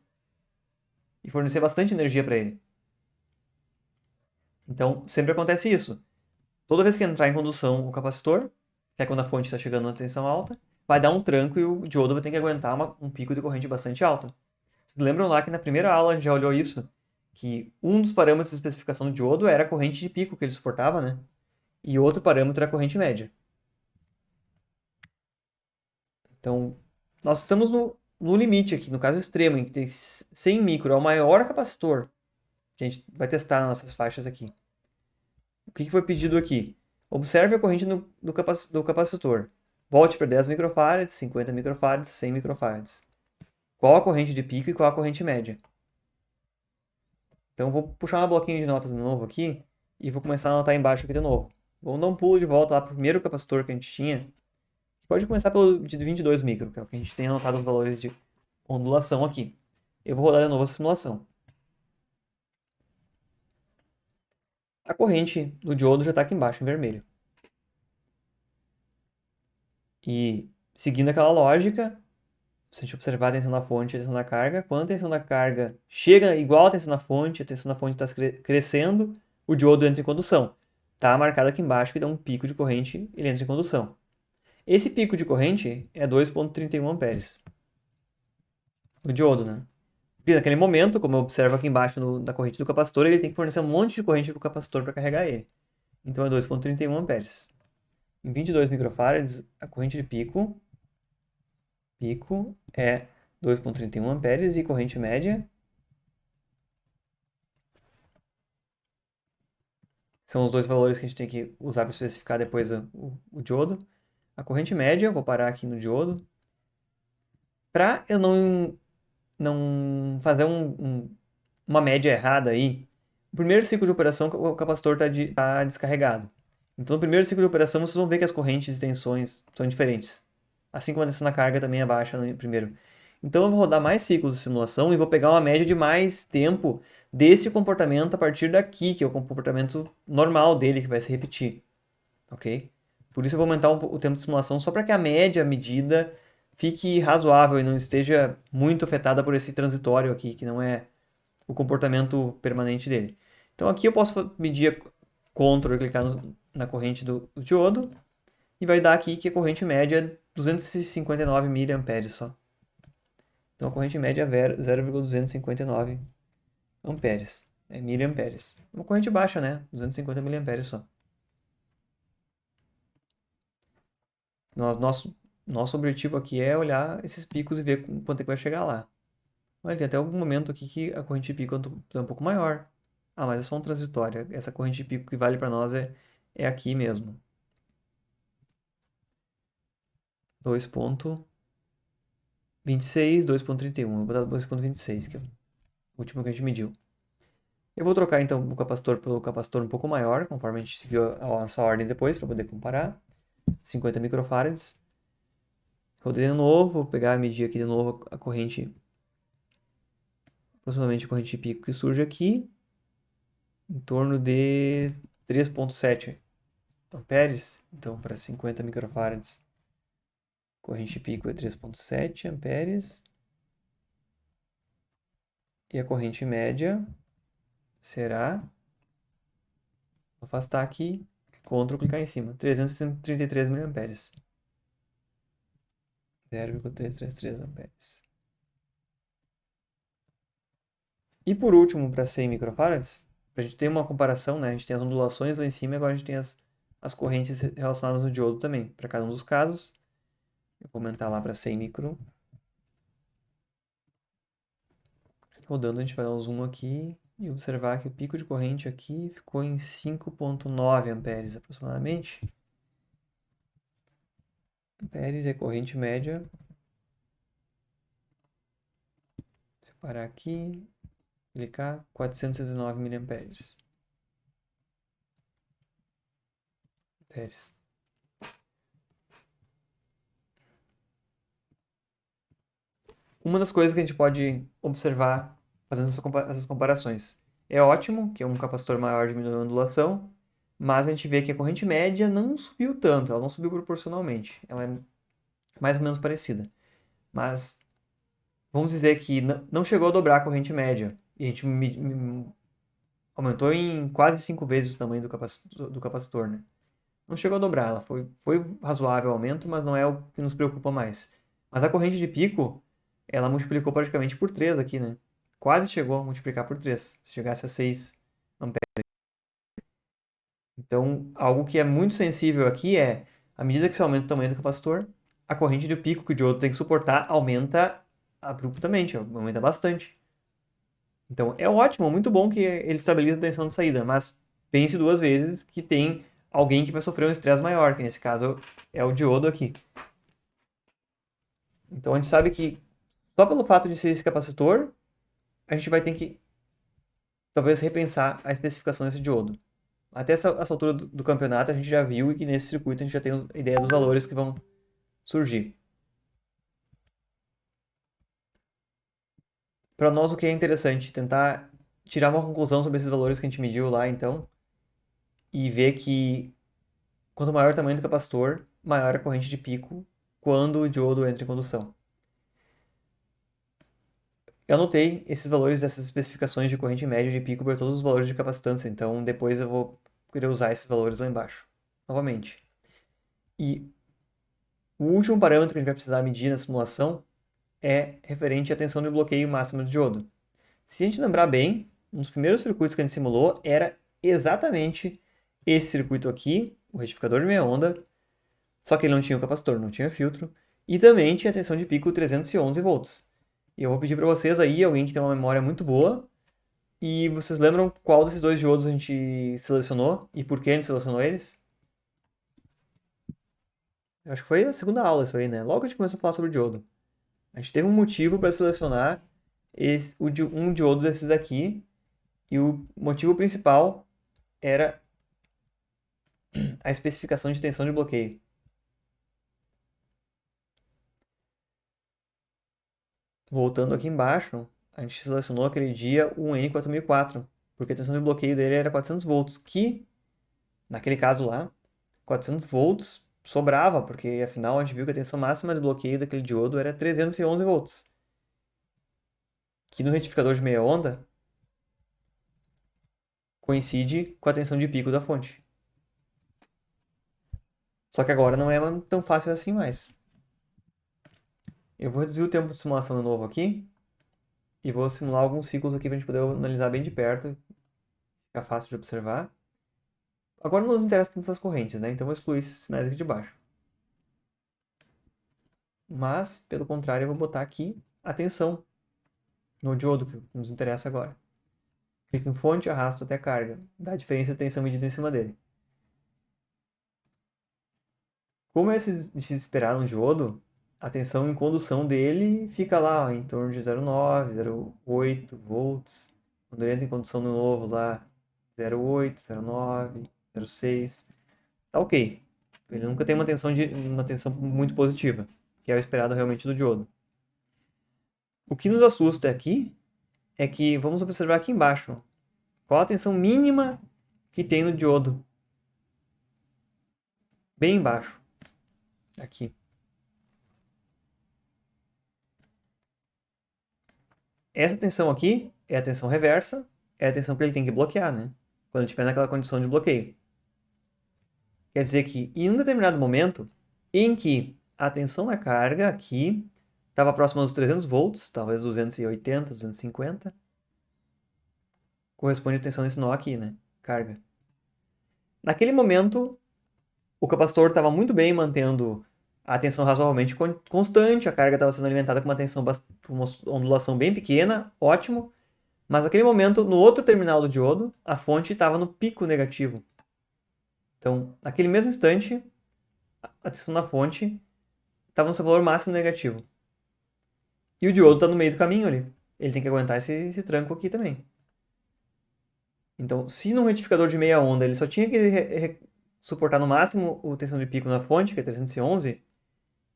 e fornecer bastante energia para ele. Então, sempre acontece isso. Toda vez que entrar em condução o capacitor, que é quando a fonte está chegando na tensão alta, vai dar um tranco e o diodo vai ter que aguentar um pico de corrente bastante alto. Vocês lembram lá que na primeira aula a gente já olhou isso? Que um dos parâmetros de especificação do diodo era a corrente de pico que ele suportava, né? E outro parâmetro é a corrente média. Então, nós estamos no limite aqui, no caso extremo, em que tem 100 micro, é o maior capacitor que a gente vai testar nas nossas faixas aqui. O que foi pedido aqui? Observe a corrente do capacitor. Volte para 10 microfarads, 50 microfarads, 100 microfarads. Qual a corrente de pico e qual a corrente média? Então, eu vou puxar uma bloquinho de notas de novo aqui e vou começar a anotar embaixo aqui de novo. Vamos dar um pulo de volta lá para o primeiro capacitor que a gente tinha. Pode começar pelo de 22 micro, que é o que a gente tem anotado os valores de ondulação aqui. Eu vou rodar de novo essa simulação. A corrente do diodo já está aqui embaixo, em vermelho. E, seguindo aquela lógica, se a gente observar a tensão da fonte e a tensão da carga, quando a tensão da carga chega igual à tensão da fonte, a tensão da fonte está crescendo, o diodo entra em condução. Está marcado aqui embaixo que dá um pico de corrente, ele entra em condução. Esse pico de corrente é 2,31 amperes. No diodo, né? Porque naquele momento, como eu observo aqui embaixo na corrente do capacitor, ele tem que fornecer um monte de corrente para o capacitor para carregar ele. Então é 2,31 amperes. Em 22 microfarads, a corrente de pico é 2,31 amperes e corrente média são os dois valores que a gente tem que usar para especificar depois o diodo. A corrente média, eu vou parar aqui no diodo. Para eu não fazer uma média errada aí, no primeiro ciclo de operação o capacitor está descarregado. Então, no primeiro ciclo de operação, vocês vão ver que as correntes e tensões são diferentes. Assim como a tensão da carga também é baixa no primeiro. Então, eu vou rodar mais ciclos de simulação e vou pegar uma média de mais tempo desse comportamento a partir daqui, que é o comportamento normal dele, que vai se repetir. Ok? Por isso, eu vou aumentar o tempo de simulação só para que a média medida fique razoável e não esteja muito afetada por esse transitório aqui, que não é o comportamento permanente dele. Então aqui eu posso medir Ctrl e clicar na corrente do diodo e vai dar aqui que a corrente média é 259 mA só. Então a corrente média é 0,259 amperes, é miliamperes. Uma corrente baixa, né? 250 miliamperes só. Nosso objetivo aqui é olhar esses picos e ver quanto é que vai chegar lá. Olha, tem até algum momento aqui que a corrente de pico é um pouco maior. Ah, mas é só um transitório. Essa corrente de pico que vale para nós é aqui mesmo. 2,26, 2,31. Eu vou botar 2,26, que é o último que a gente mediu. Eu vou trocar então o capacitor pelo capacitor um pouco maior, conforme a gente seguiu a nossa ordem depois, para poder comparar. 50 microfarads. Rodei de novo, vou pegar e medir aqui de novo a corrente aproximadamente a corrente de pico que surge aqui, em torno de 3,7 amperes. Então, para 50 microfarads, corrente de pico é 3,7 amperes. E a corrente média será, vou afastar aqui, Ctrl clicar em cima, 333 miliamperes. 0,333 amperes. E por último, para 100 microfarads, para a gente ter uma comparação, né? A gente tem as ondulações lá em cima e agora a gente tem as correntes relacionadas no diodo também. Para cada um dos casos, eu vou aumentar lá para 100 micro. Rodando, a gente vai dar um zoom aqui e observar que o pico de corrente aqui ficou em 5,9 amperes aproximadamente. Amperes é corrente média. Deixa eu parar aqui, clicar, 409 miliamperes. Amperes. Uma das coisas que a gente pode observar fazendo essas comparações. É ótimo que é um capacitor maior diminui a ondulação, mas a gente vê que a corrente média não subiu tanto, ela não subiu proporcionalmente. Ela é mais ou menos parecida. Mas vamos dizer que não chegou a dobrar a corrente média. E a gente aumentou em quase 5 vezes o tamanho do capacitor, né? Não chegou a dobrar, ela foi razoável o aumento, mas não é o que nos preocupa mais. Mas a corrente de pico, ela multiplicou praticamente por 3 aqui, né? Quase chegou a multiplicar por 3, se chegasse a 6 amperes. Então, algo que é muito sensível aqui é, à medida que você aumenta o tamanho do capacitor, a corrente de pico que o diodo tem que suportar aumenta abruptamente, aumenta bastante. Então, é ótimo, muito bom que ele estabilize a tensão de saída, mas pense duas vezes que tem alguém que vai sofrer um estresse maior, que nesse caso é o diodo aqui. Então, a gente sabe que só pelo fato de ser esse capacitor, a gente vai ter que talvez repensar a especificação desse diodo. Até essa altura do campeonato, a gente já viu e que nesse circuito a gente já tem ideia dos valores que vão surgir. Para nós, o que é interessante, tentar tirar uma conclusão sobre esses valores que a gente mediu lá, então, e ver que quanto maior o tamanho do capacitor, maior a corrente de pico quando o diodo entra em condução. Eu anotei esses valores dessas especificações de corrente média de pico para todos os valores de capacitância, então depois eu vou querer usar esses valores lá embaixo, novamente. E o último parâmetro que a gente vai precisar medir na simulação é referente à tensão de bloqueio máxima do diodo. Se a gente lembrar bem, um dos primeiros circuitos que a gente simulou era exatamente esse circuito aqui, o retificador de meia onda, só que ele não tinha o capacitor, não tinha filtro, e também tinha tensão de pico 311 volts. E eu vou pedir para vocês aí, alguém que tem uma memória muito boa, e vocês lembram qual desses dois diodos a gente selecionou e por que a gente selecionou eles? Eu acho que foi a segunda aula isso aí, né? Logo que a gente começou a falar sobre diodo. A gente teve um motivo para selecionar um diodo desses aqui, e o motivo principal era a especificação de tensão de bloqueio. Voltando aqui embaixo, a gente selecionou aquele dia o N4004, porque a tensão de bloqueio dele era 400 volts, que, naquele caso lá, 400 volts sobrava, porque afinal a gente viu que a tensão máxima de bloqueio daquele diodo era 311 volts. Que no retificador de meia onda coincide com a tensão de pico da fonte. Só que agora não é tão fácil assim mais. Eu vou reduzir o tempo de simulação de novo aqui e vou simular alguns ciclos aqui para a gente poder analisar bem de perto, ficar fácil de observar. Agora não nos interessa tanto essas correntes, né? Então vou excluir esses sinais aqui de baixo. Mas, pelo contrário, eu vou botar aqui a tensão no diodo, que nos interessa agora. Clico em fonte, arrasto até a carga. Dá a diferença de tensão medida em cima dele. Como é de se esperar um diodo, a tensão em condução dele fica lá ó, em torno de 0,9, 0,8 volts. Quando ele entra em condução de novo lá, 0,8, 0,9, 0,6. Tá ok. Ele nunca tem uma tensão muito positiva, que é o esperado realmente do diodo. O que nos assusta aqui é que, vamos observar aqui embaixo, qual a tensão mínima que tem no diodo? Bem embaixo, aqui. Essa tensão aqui é a tensão reversa, é a tensão que ele tem que bloquear, né? Quando estiver naquela condição de bloqueio. Quer dizer que em um determinado momento em que a tensão da carga aqui estava próxima dos 300 volts, talvez 280, 250, corresponde à tensão desse nó aqui, né? Carga. Naquele momento, o capacitor estava muito bem mantendo a tensão razoavelmente constante, a carga estava sendo alimentada com uma ondulação bem pequena, ótimo. Mas naquele momento, no outro terminal do diodo, a fonte estava no pico negativo. Então, naquele mesmo instante, a tensão da fonte estava no seu valor máximo negativo. E o diodo está no meio do caminho ali. Ele tem que aguentar esse tranco aqui também. Então, se num retificador de meia onda ele só tinha que suportar no máximo a tensão de pico na fonte, que é 311,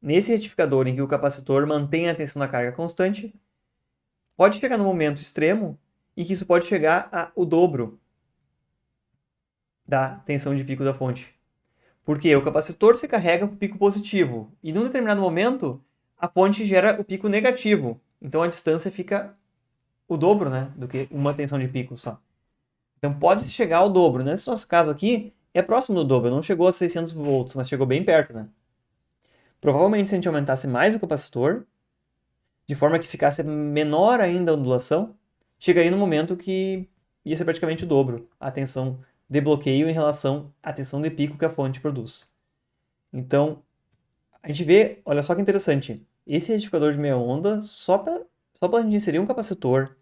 nesse retificador em que o capacitor mantém a tensão da carga constante, pode chegar no momento extremo em que isso pode chegar ao dobro da tensão de pico da fonte. Porque o capacitor se carrega para o pico positivo e num determinado momento a fonte gera o pico negativo. Então a distância fica o dobro, né, do que uma tensão de pico só. Então pode chegar ao dobro. Nesse nosso caso aqui, é próximo do dobro. Não chegou a 600 volts, mas chegou bem perto, né? Provavelmente se a gente aumentasse mais o capacitor, de forma que ficasse menor ainda a ondulação, chegaria no momento que ia ser praticamente o dobro a tensão de bloqueio em relação à tensão de pico que a fonte produz. Então, a gente vê, olha só que interessante, esse retificador de meia onda, só para a gente inserir um capacitor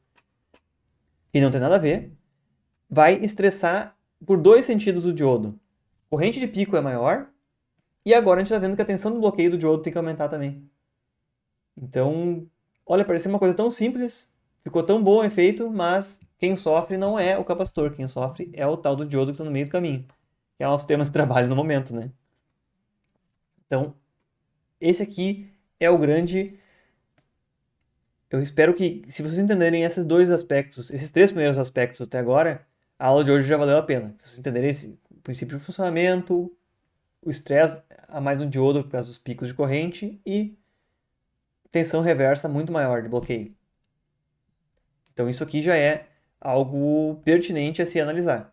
que não tem nada a ver, vai estressar por dois sentidos o diodo. Corrente de pico é maior, e agora a gente está vendo que a tensão do bloqueio do diodo tem que aumentar também. Então, olha, parecia uma coisa tão simples, ficou tão bom o efeito, mas quem sofre não é o capacitor, quem sofre é o tal do diodo que está no meio do caminho, que é o nosso tema de trabalho no momento, né? Então, esse aqui é o grande... Eu espero que, se vocês entenderem esses dois aspectos, esses três primeiros aspectos até agora, a aula de hoje já valeu a pena. Se vocês entenderem o princípio de funcionamento, o estresse a mais no diodo por causa dos picos de corrente e tensão reversa muito maior de bloqueio. Então isso aqui já é algo pertinente a se analisar.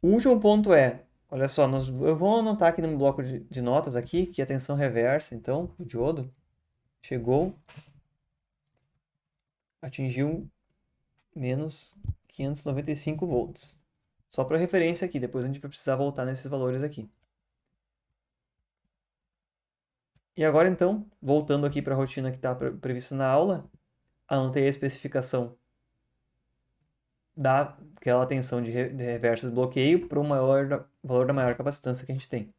O último ponto é, olha só, eu vou anotar aqui no bloco de notas aqui que a tensão reversa, então, o diodo chegou, atingiu menos 595 volts. Só para referência aqui, depois a gente vai precisar voltar nesses valores aqui. E agora então, voltando aqui para a rotina que está prevista na aula, anotei a especificação daquela tensão de reversa de bloqueio para o valor da maior capacitância que a gente tem.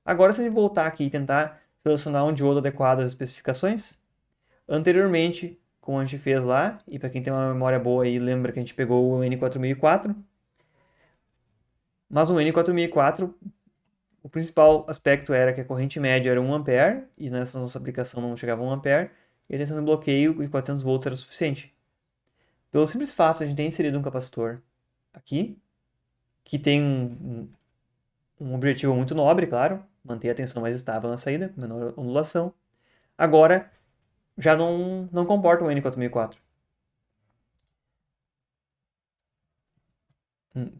Agora, se a gente voltar aqui e tentar selecionar um diodo adequado às especificações, anteriormente, como a gente fez lá, e para quem tem uma memória boa aí, lembra que a gente pegou o N4004, mas o N4004, o principal aspecto era que a corrente média era 1 A, e nessa nossa aplicação não chegava a 1 A, e a tensão de bloqueio de 400 volts era suficiente. Pelo simples fato de a gente ter inserido um capacitor aqui, que tem um objetivo muito nobre, claro, manter a tensão mais estável na saída, menor ondulação, agora já não comporta o N4004.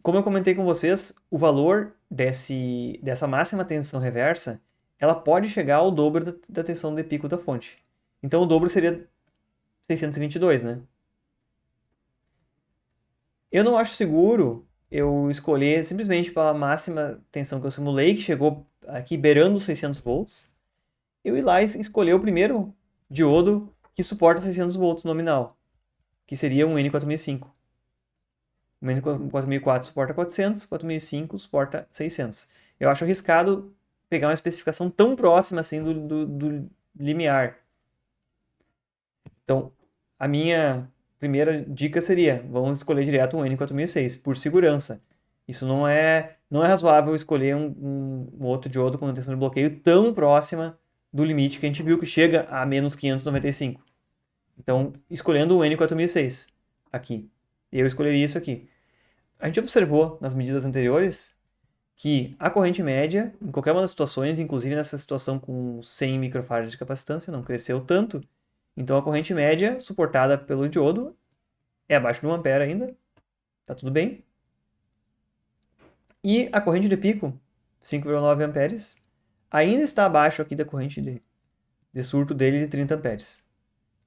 Como eu comentei com vocês, o valor dessa máxima tensão reversa, ela pode chegar ao dobro da tensão de pico da fonte. Então o dobro seria 622, né? Eu não acho seguro eu escolher simplesmente pela máxima tensão que eu simulei, que chegou aqui beirando os 600 volts, eu ir lá e escolher o primeiro diodo que suporta 600 volts nominal, que seria um N4005. O N4004 suporta 400, 4005 suporta 600. Eu acho arriscado pegar uma especificação tão próxima assim do limiar. Então, a minha primeira dica seria, vamos escolher direto um N4006, por segurança. Isso não é razoável escolher um outro diodo com tensão de bloqueio tão próxima do limite que a gente viu que chega a menos 595. Então, escolhendo o N4006 aqui. Eu escolheria isso aqui. A gente observou nas medidas anteriores que a corrente média, em qualquer uma das situações, inclusive nessa situação com 100 microfarads de capacitância, não cresceu tanto. Então, a corrente média suportada pelo diodo é abaixo de 1 ampere ainda. Tá tudo bem. E a corrente de pico, 5,9 amperes, ainda está abaixo aqui da corrente de surto dele de 30 amperes.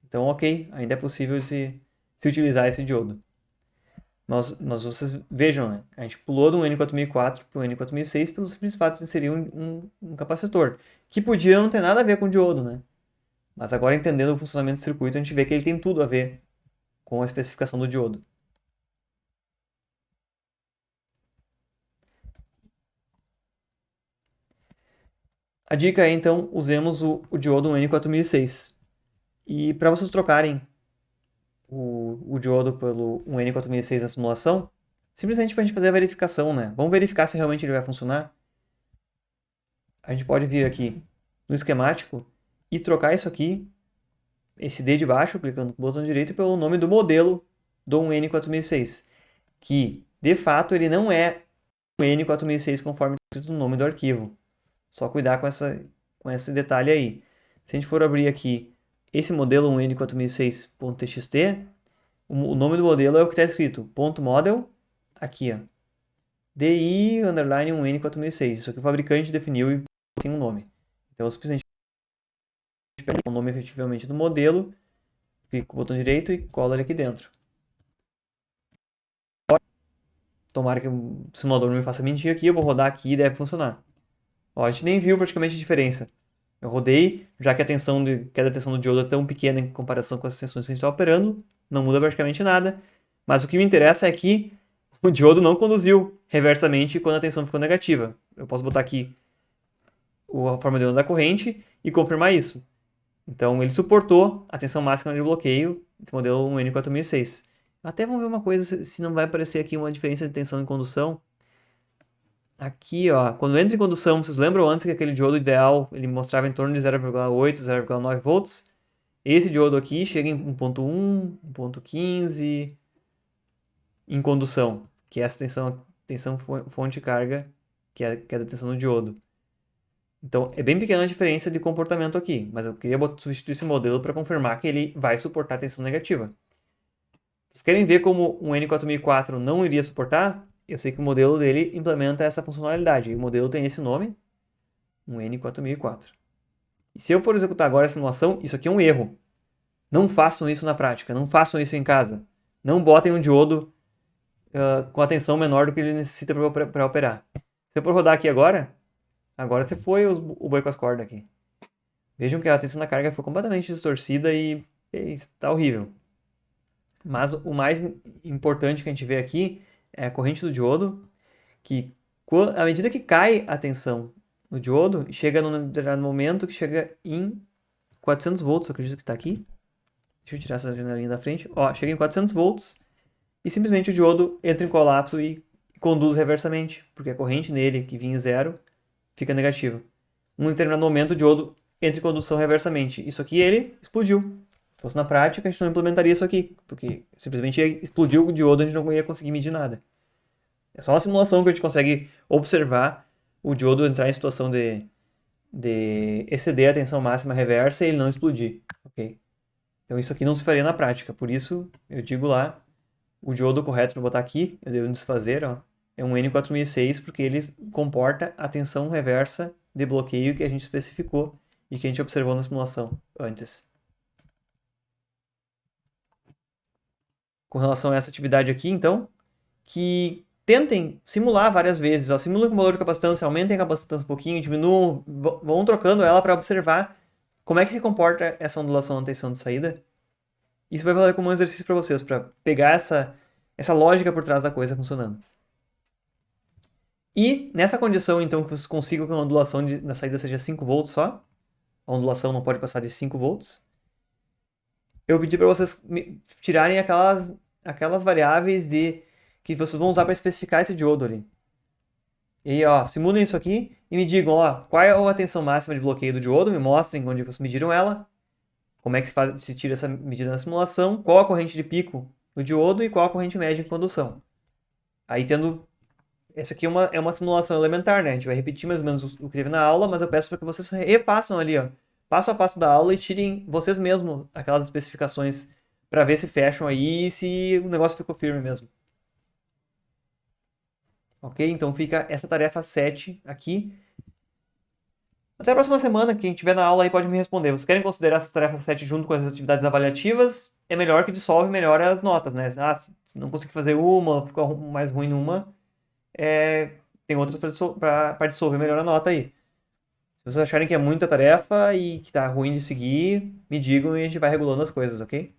Então, ok, ainda é possível se utilizar esse diodo. Mas vocês vejam, né? A gente pulou do N4004 para o N4006 pelo simples fato de inserir um capacitor, que podia não ter nada a ver com o diodo, né? Mas agora, entendendo o funcionamento do circuito, a gente vê que ele tem tudo a ver com a especificação do diodo. A dica é, então, usemos o diodo N4006. E para vocês trocarem o diodo pelo um N4006 na simulação, simplesmente para a gente fazer a verificação, né? Vamos verificar se realmente ele vai funcionar. A gente pode vir aqui no esquemático e trocar isso aqui, esse D de baixo, clicando com o botão direito, pelo nome do modelo do N4006, que, de fato, ele não é um N4006 conforme está escrito no nome do arquivo. Só cuidar com esse detalhe aí. Se a gente for abrir aqui esse modelo, um N4006.txt, o nome do modelo é o que está escrito, .model, aqui, ó, DI underline um N4006. Isso aqui o fabricante definiu e tem um nome. Então, eu simplesmente pego o nome efetivamente do modelo, clico com o botão direito e colo ele aqui dentro. Tomara que o simulador não me faça mentir aqui, eu vou rodar aqui e deve funcionar. Ó, a gente nem viu praticamente a diferença. Eu rodei, já que a queda da tensão do diodo é tão pequena em comparação com as tensões que a gente está operando, não muda praticamente nada. Mas o que me interessa é que o diodo não conduziu reversamente quando a tensão ficou negativa. Eu posso botar aqui a forma de onda da corrente e confirmar isso. Então, ele suportou a tensão máxima de bloqueio, esse modelo um N4006. Até vamos ver uma coisa, se não vai aparecer aqui uma diferença de tensão em condução. Aqui, ó, quando entra em condução, vocês lembram antes que aquele diodo ideal, ele mostrava em torno de 0,8, 0,9 volts? Esse diodo aqui chega em 1.1, 1.15 em condução, que é essa tensão fonte de carga, que é a tensão do diodo. Então, é bem pequena a diferença de comportamento aqui, mas eu queria substituir esse modelo para confirmar que ele vai suportar tensão negativa. Vocês querem ver como um N4004 não iria suportar? Eu sei que o modelo dele implementa essa funcionalidade. O modelo tem esse nome, um N4004. E se eu for executar agora a simulação, isso aqui é um erro. Não façam isso na prática, não façam isso em casa. Não botem um diodo com a tensão menor do que ele necessita para operar. Se eu for rodar aqui agora você foi o boi com as cordas aqui. Vejam que a tensão da carga foi completamente distorcida e está horrível. Mas o mais importante que a gente vê aqui é a corrente do diodo, que à medida que cai a tensão no diodo, chega num determinado momento que chega em 400 volts, eu acredito que está aqui. Deixa eu tirar essa janelinha da frente. Ó, chega em 400 volts e simplesmente o diodo entra em colapso e conduz reversamente, porque a corrente nele, que vinha em zero, fica negativa. Num determinado momento o diodo entra em condução reversamente. Isso aqui ele explodiu. Se fosse na prática, a gente não implementaria isso aqui, porque simplesmente explodiu o diodo e a gente não ia conseguir medir nada. É só uma simulação que a gente consegue observar o diodo entrar em situação de exceder a tensão máxima reversa e ele não explodir. Okay? Então isso aqui não se faria na prática. Por isso, eu digo lá, o diodo correto para botar aqui, eu devo desfazer, ó, é um N4006, porque ele comporta a tensão reversa de bloqueio que a gente especificou e que a gente observou na simulação antes. Com relação a essa atividade aqui, então, que tentem simular várias vezes. Ó, simulem com o valor de capacitância, aumentem a capacitância um pouquinho, diminuam, vão trocando ela para observar como é que se comporta essa ondulação na tensão de saída. Isso vai valer como um exercício para vocês, para pegar essa lógica por trás da coisa funcionando. E nessa condição, então, que vocês consigam que a ondulação na saída seja 5 volts só, a ondulação não pode passar de 5 volts, eu pedi para vocês tirarem aquelas variáveis que vocês vão usar para especificar esse diodo ali. E aí, ó, simulem isso aqui e me digam, ó, qual é a tensão máxima de bloqueio do diodo, me mostrem onde vocês mediram ela, como é que se tira essa medida na simulação, qual a corrente de pico do diodo e qual a corrente média em condução. Aí tendo... Essa aqui é uma simulação elementar, né? A gente vai repetir mais ou menos o que teve na aula, mas eu peço para que vocês refaçam ali, ó, passo a passo da aula e tirem vocês mesmos aquelas especificações para ver se fecham aí e se o negócio ficou firme mesmo. Ok? Então fica essa tarefa 7 aqui. Até a próxima semana, quem tiver na aula aí pode me responder. Vocês querem considerar essa tarefa 7 junto com as atividades avaliativas? É melhor que dissolve melhor as notas, né? Ah, se não conseguir fazer uma, ficar mais ruim numa, tem outras para dissolver melhor a nota aí. Se vocês acharem que é muita tarefa e que tá ruim de seguir, me digam e a gente vai regulando as coisas, ok?